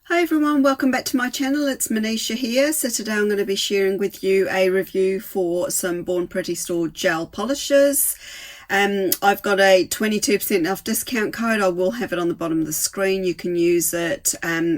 Hi everyone, welcome back to my channel. It's Manisha here. So today I'm going to be sharing with you a review for some Born Pretty store gel polishes. I've got a 22% off discount code. I will have it on the bottom of the screen. You can use it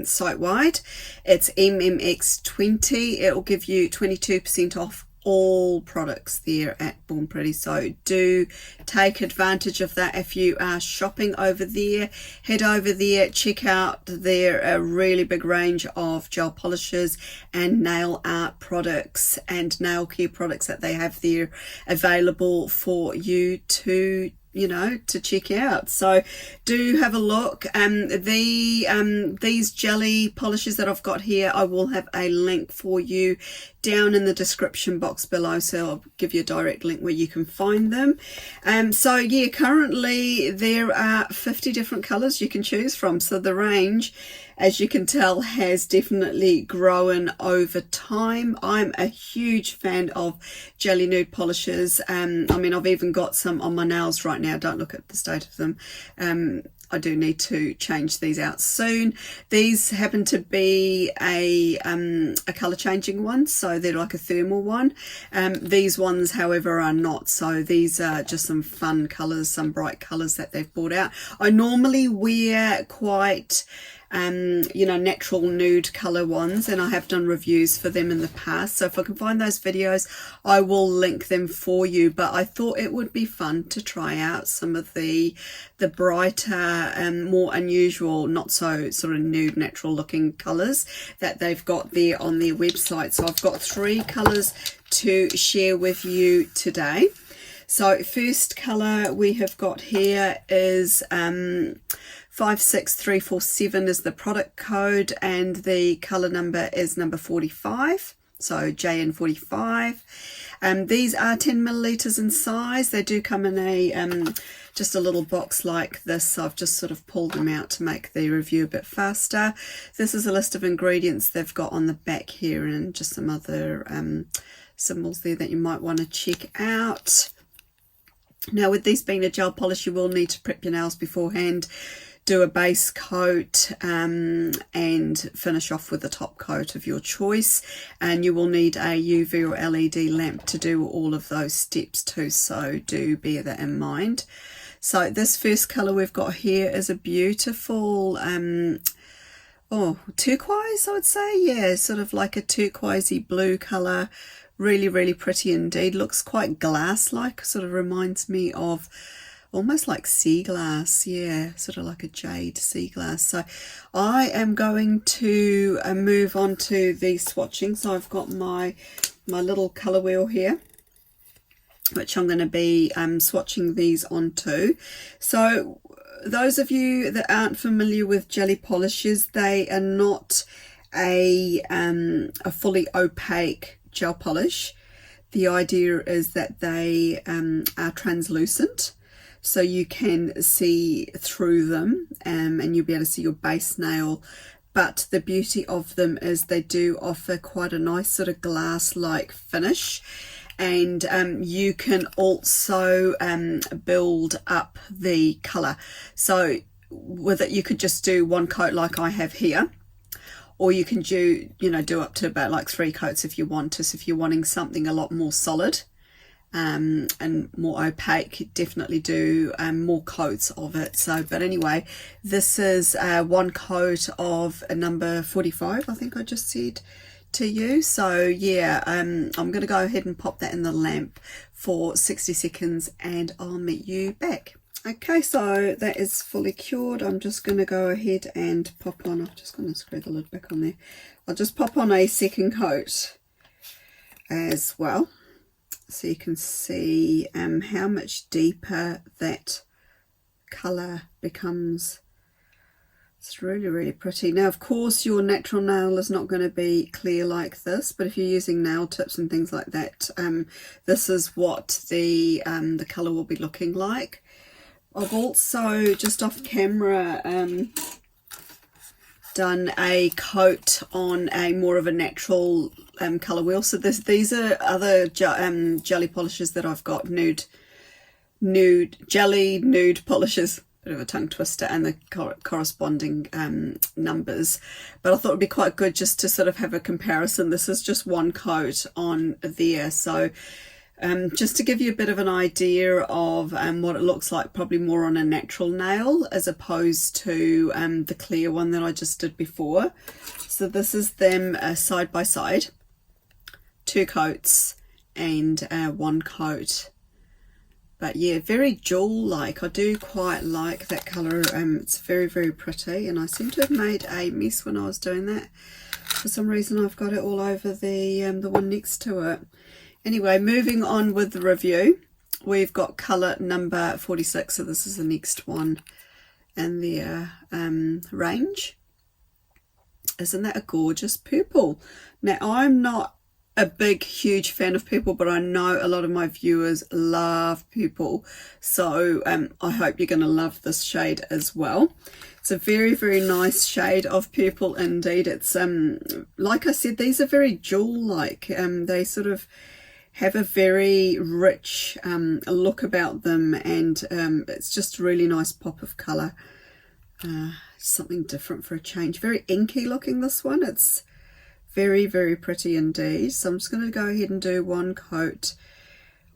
site-wide. It's MMX20. It will give you 22% off all products there at Born Pretty, so do take advantage of that. If you are shopping over there, head over there, check out their really big range of gel polishes and nail art products and nail care products that they have there available for you to to check out. So do have a look. These jelly polishes that I've got here, I will have a link for you down in the description box below, so I'll give you a direct link where you can find them. So yeah, currently there are 50 different colors you can choose from, so the range, as you can tell, has definitely grown over time. I'm a huge fan of jelly nude polishes. I mean, I've even got some on my nails right now. Don't look at the state of them. I do need to change these out soon. These happen to be a color changing one, so they're like a thermal one. These ones, however, are not. So these are just some fun colors, some bright colors that they've brought out. I normally wear quite natural nude color ones, and I have done reviews for them in the past, so if I can find those videos I will link them for you. But I thought it would be fun to try out some of the brighter and more unusual, not so sort of nude natural looking colors that they've got there on their website. So I've got 3 colors to share with you today. So first color we have got here is 56347 is the product code, and the color number is number 45, so JN45. These are 10 milliliters in size. They do come in a just a little box like this, so I've just sort of pulled them out to make the review a bit faster. This is a list of ingredients they've got on the back here, and just some other symbols there that you might want to check out. Now, with these being a gel polish, you will need to prep your nails beforehand, do a base coat and finish off with a top coat of your choice, and you will need a UV or LED lamp to do all of those steps too, so do bear that in mind. So this first color we've got here is a beautiful turquoise, I would say. Yeah, sort of like a turquoisey blue color. Really pretty indeed. Looks quite glass-like, sort of reminds me of almost like sea glass. Yeah, sort of like a jade sea glass. So I am going to move on to the swatching. So I've got my little color wheel here, which I'm going to be swatching these onto. So those of you that aren't familiar with jelly polishes, they are not a fully opaque gel polish. The idea is that they are translucent, so you can see through them, and you'll be able to see your base nail. But the beauty of them is they do offer quite a nice sort of glass-like finish, and you can also build up the color. So with it, you could just do one coat like I have here, or you can do up to about like 3 coats if you want to. So if you're wanting something a lot more solid and more opaque, definitely do more coats of it. So, but anyway, this is 1 coat of a number 45, I think I just said to you. So yeah, I'm going to go ahead and pop that in the lamp for 60 seconds and I'll meet you back. Okay, so that is fully cured. I'm just going to go ahead and pop on, I'm just going to screw the lid back on there. I'll just pop on a second coat as well, so you can see how much deeper that colour becomes. It's really pretty. Now, of course, your natural nail is not going to be clear like this, but if you're using nail tips and things like that, this is what the colour will be looking like. I've also, just off camera, done a coat on a more of a natural colour wheel. So these are other jelly polishes that I've got, jelly nude polishes. bit of a tongue twister, and the corresponding numbers. But I thought it would be quite good just to sort of have a comparison. This is just one coat on there, so just to give you a bit of an idea of what it looks like, probably more on a natural nail as opposed to the clear one that I just did before. So this is them side by side, 2 coats and 1 coat. But yeah, very jewel-like. I do quite like that colour. It's very, very pretty. And I seem to have made a mess when I was doing that. For some reason, I've got it all over the one next to it. Anyway, moving on with the review. We've got colour number 46. So this is the next one in their range. Isn't that a gorgeous purple? Now, I'm not a big huge fan of purple, but I know a lot of my viewers love purple, so I hope you're going to love this shade as well. It's a very, very nice shade of purple indeed. It's like I said, these are very jewel-like. They sort of have a very rich look about them, and it's just a really nice pop of colour. Something different for a change. Very inky looking, this one. It's very, very pretty indeed. So I'm just going to go ahead and do 1 coat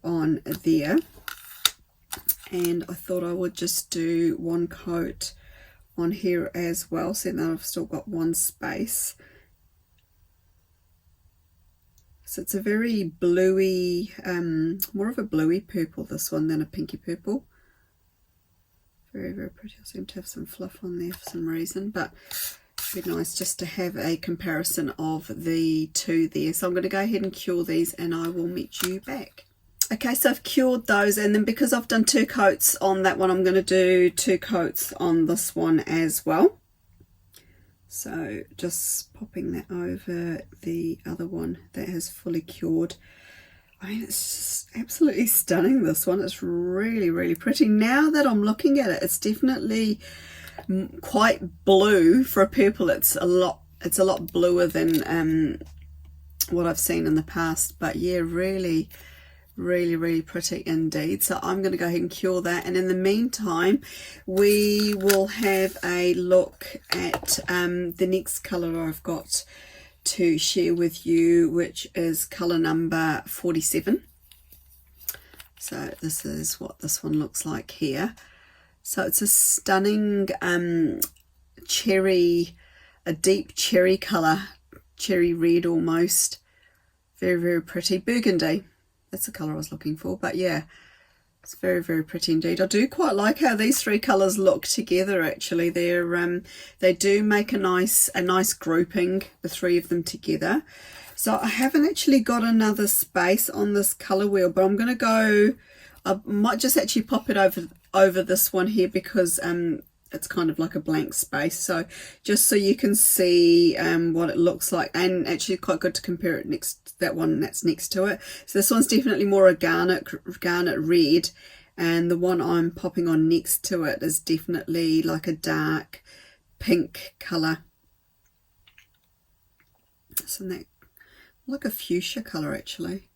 on there. And I thought I would just do 1 coat on here as well, so that I've still got 1 space. So it's a very bluey, more of a bluey purple, this one, than a pinky purple. Very, very pretty. I seem to have some fluff on there for some reason, but it'd be nice just to have a comparison of the two there. So I'm going to go ahead and cure these, and I will meet you back. Okay, so I've cured those, and then because I've done 2 coats on that one, I'm going to do 2 coats on this one as well. So just popping that over the other one that has fully cured. I mean, it's just absolutely stunning, this one. It's really, really pretty. Now that I'm looking at it, it's definitely quite blue for a purple. It's a lot bluer than what I've seen in the past. But yeah, really, really, really pretty indeed. So I'm going to go ahead and cure that, and in the meantime we will have a look at the next colour I've got to share with you, which is colour number 47. So this is what this one looks like here. So it's a stunning cherry, a deep cherry colour, cherry red almost. Very, very pretty. Burgundy, that's the colour I was looking for. But yeah, it's very, very pretty indeed. I do quite like how these 3 colours look together actually. They do make a nice grouping, the 3 of them together. So I haven't actually got another space on this colour wheel, but I'm going to go, I might just actually pop it over this one here, because it's kind of like a blank space. So just so you can see what it looks like, and actually quite good to compare it next, that one that's next to it. So this one's definitely more a garnet red, and the one I'm popping on next to it is definitely like a dark pink colour. Isn't that like a fuchsia colour actually?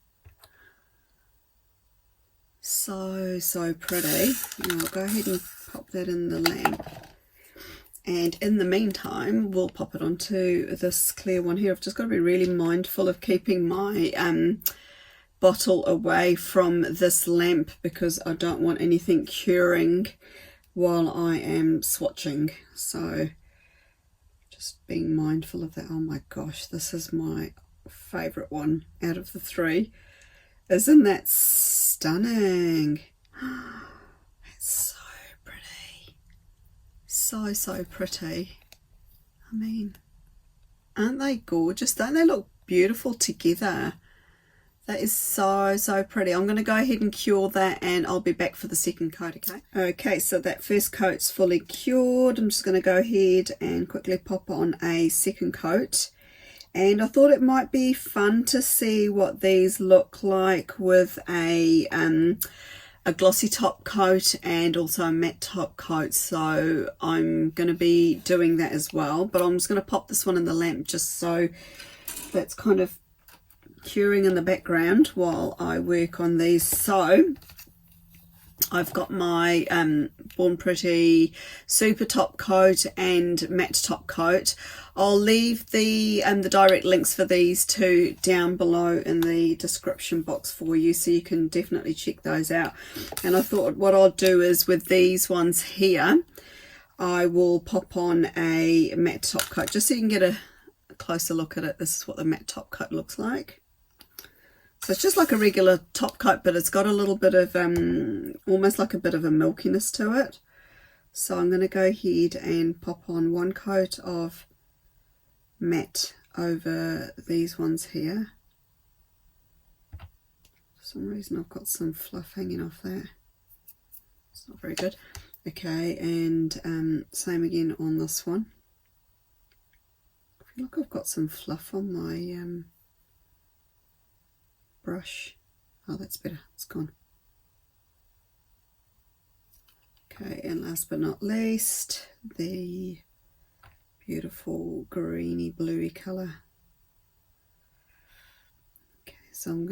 So pretty. And I'll go ahead and pop that in the lamp, and in the meantime we'll pop it onto this clear one here. I've just got to be really mindful of keeping my bottle away from this lamp, because I don't want anything curing while I am swatching. So just being mindful of that. Oh my gosh, this is my favourite one out of the 3. Isn't that stunning? It's so pretty. So pretty. I mean, aren't they gorgeous? Don't they look beautiful together? That is so pretty. I'm going to go ahead and cure that, and I'll be back for the second coat, okay? Okay, so that first coat's fully cured. I'm just going to go ahead and quickly pop on a second coat. And I thought it might be fun to see what these look like with a glossy top coat and also a matte top coat. So I'm going to be doing that as well. But I'm just going to pop this one in the lamp just so that's kind of curing in the background while I work on these. So I've got my Born Pretty Super Top Coat and Matte Top Coat. I'll leave the direct links for these two down below in the description box for you, so you can definitely check those out. And I thought what I'll do is with these ones here, I will pop on a matte top coat just so you can get a closer look at it. This is what the matte top coat looks like. So it's just like a regular top coat, but it's got a little bit of almost like a bit of a milkiness to it. So I'm going to go ahead and pop on one coat of matte over these ones here. For some reason I've got some fluff hanging off there. It's not very good. Okay, and same again on this one. I feel like I've got some fluff on my brush. Oh, that's better, it's gone. Okay, and last but not least, the beautiful greeny bluey colour. Okay, so I'll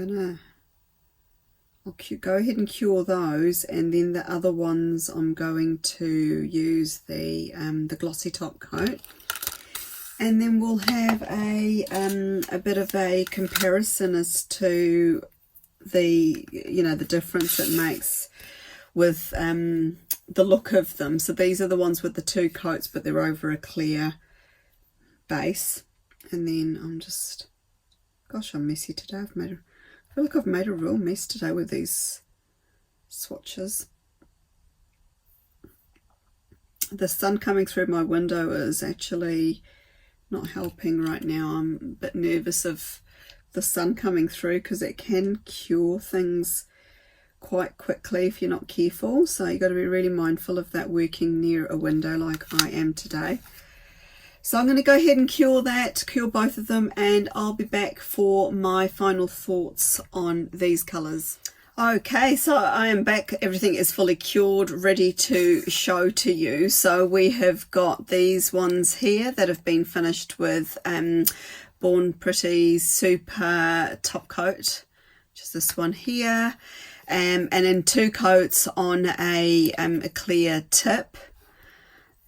go ahead and cure those, and then the other ones I'm going to use the glossy top coat. And then we'll have a bit of a comparison as to the the difference it makes with the look of them. So these are the ones with the two coats, but they're over a clear base. And then gosh, I'm messy today. I feel like I've made a real mess today with these swatches. The sun coming through my window is actually not helping right now. I'm a bit nervous of the sun coming through because it can cure things quite quickly if you're not careful. So you've got to be really mindful of that working near a window like I am today. So I'm going to go ahead and cure both of them, and I'll be back for my final thoughts on these colours. Okay, so I am back. Everything is fully cured, ready to show to you. So we have got these ones here that have been finished with Born Pretty Super Top Coat, which is this one here, and in two coats on a clear tip.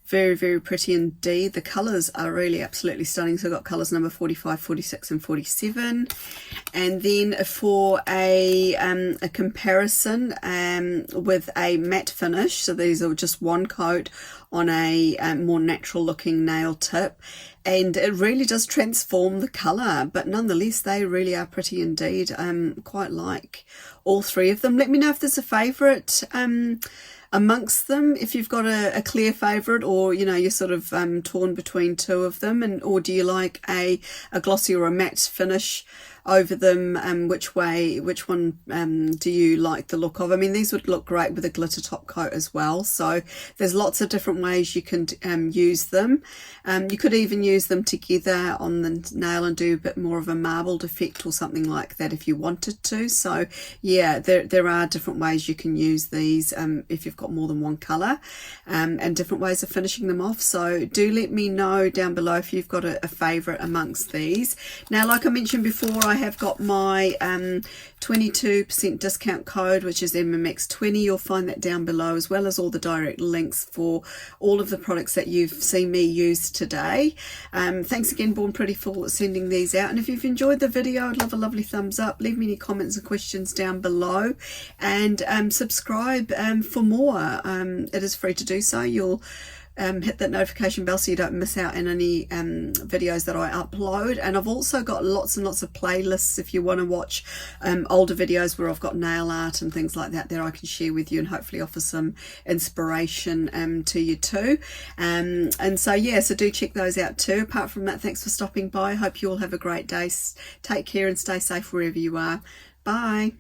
Very, very pretty indeed. The colours are really absolutely stunning. So I've got colours number 45, 46 and 47. And then for a comparison with a matte finish, so these are just one coat on a more natural looking nail tip. And it really does transform the colour, but nonetheless they really are pretty indeed. Quite like all three of them. Let me know if there's a favourite amongst them, if you've got a clear favourite, or you're sort of torn between two of them, or do you like a glossy or a matte finish over them? Which one do you like the look of? I mean, these would look great with a glitter top coat as well. So there's lots of different ways you can use them. You could even use them together on the nail and do a bit more of a marbled effect or something like that if you wanted to. So yeah, there are different ways you can use these if you've got more than one colour, and different ways of finishing them off. So do let me know down below if you've got a favourite amongst these. Now, like I mentioned before, I have got my 22% discount code, which is MMX20. You'll find that down below, as well as all the direct links for all of the products that you've seen me use today. Thanks again, Born Pretty, for sending these out. And if you've enjoyed the video, I'd love a lovely thumbs up. Leave me any comments and questions down below, and subscribe for more. It is free to do so. You'll hit that notification bell so you don't miss out on any videos that I upload. And I've also got lots and lots of playlists if you want to watch older videos where I've got nail art and things like that I can share with you, and hopefully offer some inspiration to you too. And so yeah, so do check those out too. Apart from that, thanks for stopping by. Hope you all have a great day. Take care and stay safe wherever you are. Bye.